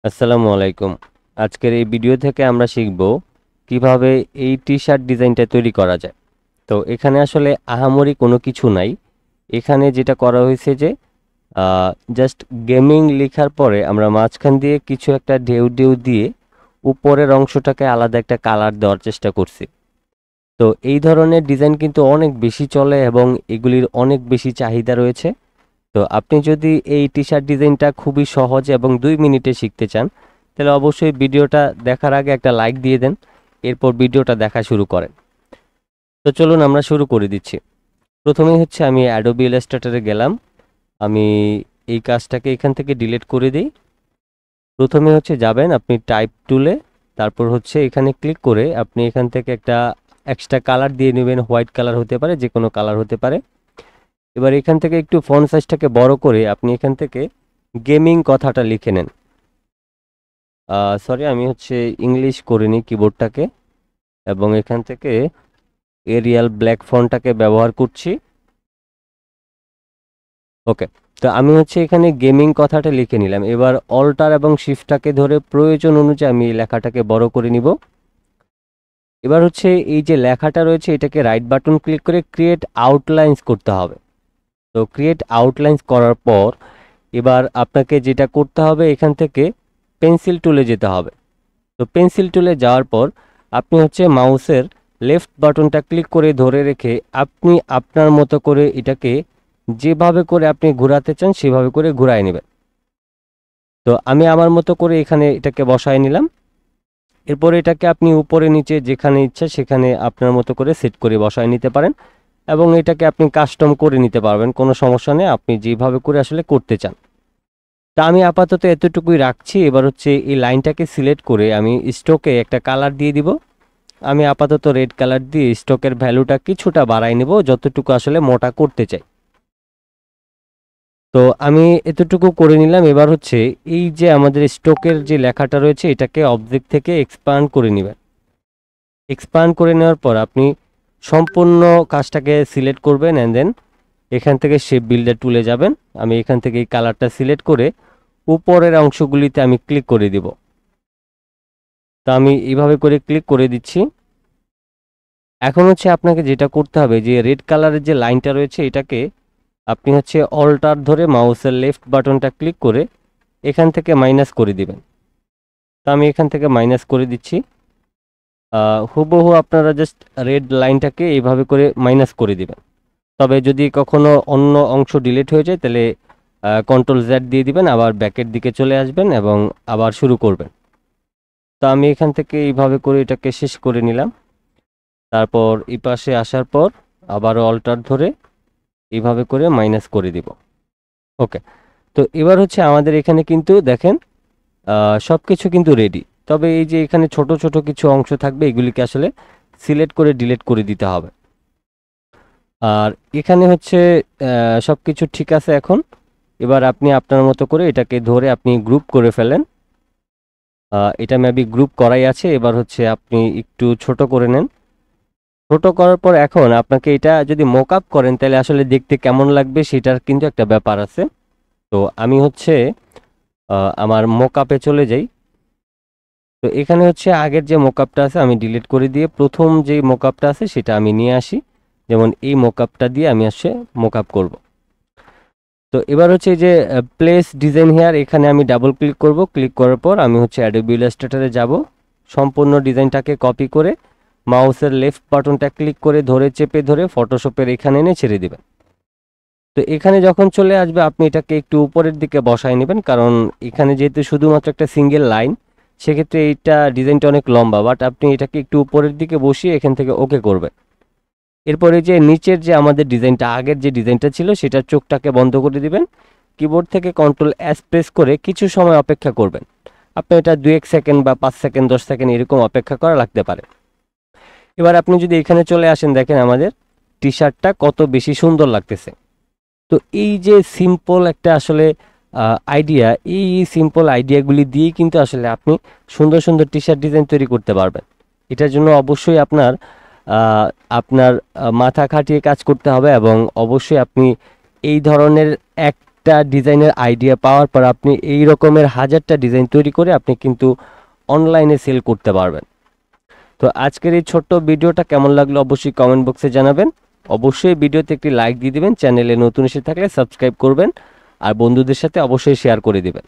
আসসালামু আলাইকুম। আজকের এই ভিডিও থেকে আমরা শিখব কিভাবে এই টি-শার্ট ডিজাইনটা তৈরি করা যায়। তো এখানে আসলে আহামরি কোনো কিছু নাই। এখানে যেটা করা হয়েছে যে জাস্ট গেমিং লেখার পরে আমরা মাঝখান দিয়ে কিছু একটা ঢেউ ঢেউ দিয়ে উপরের অংশটাকে আলাদা একটা কালার দেওয়ার চেষ্টা করছি। তো এই ধরনের ডিজাইন কিন্তু অনেক বেশি চলে এবং এগুলির অনেক বেশি চাহিদা রয়েছে। তো আপনি যদি এই টি-শার্ট ডিজাইনটা খুবই সহজ এবং 2 মিনিটে শিখতে চান, তাহলে অবশ্যই ভিডিওটা দেখার আগে একটা লাইক দিয়ে দেন, এরপর ভিডিওটা দেখা শুরু করেন। তো চলুন আমরা শুরু করে দিচ্ছি। প্রথমেই হচ্ছে আমি অ্যাডোবি ইলাস্ট্রেটরে গেলাম। আমি এই কাজটাকে এখান থেকে ডিলিট করে দিই। প্রথমে হচ্ছে যাবেন আপনি টাইপ টুলে, তারপর হচ্ছে এখানে ক্লিক করে আপনি এখান থেকে একটা এক্সট্রা কালার দিয়ে নেবেন। হোয়াইট কালার হতে পারে, যে কোনো কালার হতে পারে। এবার এখান থেকে একটু ফন্ট সাইজটাকে বড় করে আপনি এখান থেকে গেমিং কথাটা লিখে নেন। সরি, আমি হচ্ছে ইংলিশ করে নিই কিবোর্ডটাকে এবং এখান থেকে এরিয়াল ব্ল্যাক ফন্টটাকে ব্যবহার করছি। ওকে, তো আমি হচ্ছে এখানে গেমিং কথাটা লিখে নিলাম। এবার অল্টার এবং শিফটটাকে ধরে প্রয়োজন অনুযায়ী আমি এই লেখাটাকে বড় করে নিব। এবার হচ্ছে এই যে লেখাটা রয়েছে এটাকে রাইট বাটন ক্লিক করে ক্রিয়েট আউটলাইন্স করতে হবে। তো ক্রিয়েট আউটলাইন্স করার পর এবার আপনাকে যেটা করতে হবে, এখান থেকে পেন্সিল টুলে যেতে হবে। তো পেন্সিল টুলে যাওয়ার পর আপনি হচ্ছে মাউসের লেফট বাটনটা ক্লিক করে ধরে রেখে আপনি আপনার মতো করে এটাকে যেভাবে করে আপনি ঘোরাতে চান সেভাবে করে ঘুরায় নেবেন। তো আমি আমার মতো করে এখানে এটাকে বসায় নিলাম। এরপর এটাকে আপনি উপরে নিচে যেখানে ইচ্ছা সেখানে আপনার মতো করে সেট করে বসায় নিতে পারেন এবং এটাকে আপনি কাস্টম করে নিতে পারবেন, কোনো সমস্যা নেই, আপনি যেভাবে করে আসলে করতে চান। তা আমি আপাতত এতটুকুই রাখছি। এবার হচ্ছে এই লাইনটাকে সিলেক্ট করে আমি স্ট্রোকে একটা কালার দিয়ে দিব। আমি আপাতত রেড কালার দিয়ে স্ট্রোকের ভ্যালুটা কিছুটা বাড়াই নেব, যতটুকু আসলে মোটা করতে চাই। তো আমি এতটুকু করে নিলাম। এবার হচ্ছে এই যে আমাদের স্ট্রোকের যে লেখাটা রয়েছে এটাকে অবজেক্ট থেকে এক্সপান্ড করে নেবেন। এক্সপান্ড করে নেওয়ার পর আপনি সম্পূর্ণ কাজটাকে সিলেক্ট করবেন অ্যান্ড দেন এখান থেকে শেপ বিল্ডার টুলে যাবেন। আমি এখান থেকে এই কালারটা সিলেক্ট করে উপরের অংশগুলিতে আমি ক্লিক করে দিব। তো আমি এইভাবে করে ক্লিক করে দিচ্ছি। এখন হচ্ছে আপনাকে যেটা করতে হবে, যে রেড কালারের যে লাইনটা রয়েছে এটাকে আপনি হচ্ছে অল্টার ধরে মাউসের লেফট বাটনটা ক্লিক করে এখান থেকে মাইনাস করে দিবেন। তো আমি এখান থেকে মাইনাস করে দিচ্ছি। হুবহু আপনারা জাস্ট রেড লাইনটাকে এইভাবে করে মাইনাস করে দিবেন। তবে যদি কখনো অন্য অংশ ডিলিট হয়ে যায় তাহলে কন্ট্রোল জেড দিয়ে দিবেন, আবার ব্যাকের দিকে চলে আসবেন এবং আবার শুরু করবেন। তো আমি এখান থেকে এইভাবে করে এটাকে শেষ করে নিলাম। তারপর এই পাশে আসার পর আবারও অল্টার ধরে এইভাবে করে মাইনাস করে দিব। ওকে, তো এবার হচ্ছে আমাদের এখানে কিন্তু দেখেন সব কিছু কিন্তু রেডি। তবে এই যে এখানে ছোট ছোট কিছু অংশ থাকবে এগুলিকে আসলে সিলেক্ট করে ডিলিট করে দিতে হবে। আর এখানে হচ্ছে সব কিছু ঠিক আছে। এখন এবার আপনি আপনার মতো করে এটাকে ধরে আপনি গ্রুপ করে ফেলেন। এটা মেবি গ্রুপ করাই আছে। এবার হচ্ছে আপনি একটু ছোট করে নেন। ছোট করার পর এখন আপনাকে এটা যদি মক আপ করেন তাহলে আসলে দেখতে কেমন লাগবে সেটার কিন্তু একটা ব্যাপার আছে। তো আমি হচ্ছে আমার মক আপে চলে যাই। তো এখানে হচ্ছে আগের যে মক আপটা আছে আমি ডিলিট করে দিয়ে প্রথম যে মক আপটা আছে সেটা আমি নিয়ে আসি। যেমন এই মক আপটা দিয়ে আমি আসছে মক আপ করবো। তো এবার হচ্ছে যে প্লেস ডিজাইন হেয়ার, এখানে আমি ডাবল ক্লিক করব। ক্লিক করার পর আমি হচ্ছে অ্যাডোবি ইলাস্ট্রেটরে যাব। সম্পূর্ণ ডিজাইনটাকে কপি করে মাউসের লেফট বাটনটা ক্লিক করে ধরে চেপে ধরে ফটোশপের এখানে এনে ছেড়ে দেবেন। তো এখানে যখন চলে আসবে আপনি এটাকে একটু উপরের দিকে বসায় নেবেন, কারণ এখানে যেহেতু শুধুমাত্র একটা সিঙ্গেল লাইন সেক্ষেত্রে এইটা ডিজাইনটা অনেক লম্বা, বাট আপনি এটাকে একটু উপরের দিকে বসিয়ে এখান থেকে ওকে করবেন। এরপরে যে নিচের যে আমাদের ডিজাইনটা আগের যে ডিজাইনটা ছিল সেটার চোখটাকে বন্ধ করে দিবেন। কিবোর্ড থেকে কন্ট্রোল এস প্রেস করে কিছু সময় অপেক্ষা করবেন। আপনি এটা 2-1 সেকেন্ড বা 5 সেকেন্ড 10 সেকেন্ড এরকম অপেক্ষা করা লাগতে পারে। এবার আপনি যদি এখানে চলে আসেন দেখেন আমাদের টি শার্টটা কত বেশি সুন্দর লাগতেছে। তো এই যে সিম্পল একটা আসলে আইডিয়া, এই সিম্পল আইডিয়াগুলি দিয়েই কিন্তু আসলে আপনি সুন্দর সুন্দর টি শার্ট ডিজাইন তৈরি করতে পারবেন। এটার জন্য অবশ্যই আপনার আপনার মাথা খাটিয়ে কাজ করতে হবে এবং অবশ্যই আপনি এই ধরনের একটা ডিজাইনের আইডিয়া পাওয়ার পর আপনি এই রকমের হাজারটা ডিজাইন তৈরি করে আপনি কিন্তু অনলাইনে সেল করতে পারবেন। তো আজকের এই ছোট্ট ভিডিওটা কেমন লাগলো অবশ্যই কমেন্ট বক্সে জানাবেন। অবশ্যই ভিডিওতে একটি লাইক দিয়ে দিবেন, চ্যানেলে নতুন এসে থাকলে সাবস্ক্রাইব করবেন আর বন্ধুদের সাথে অবশ্যই শেয়ার করে দিবেন।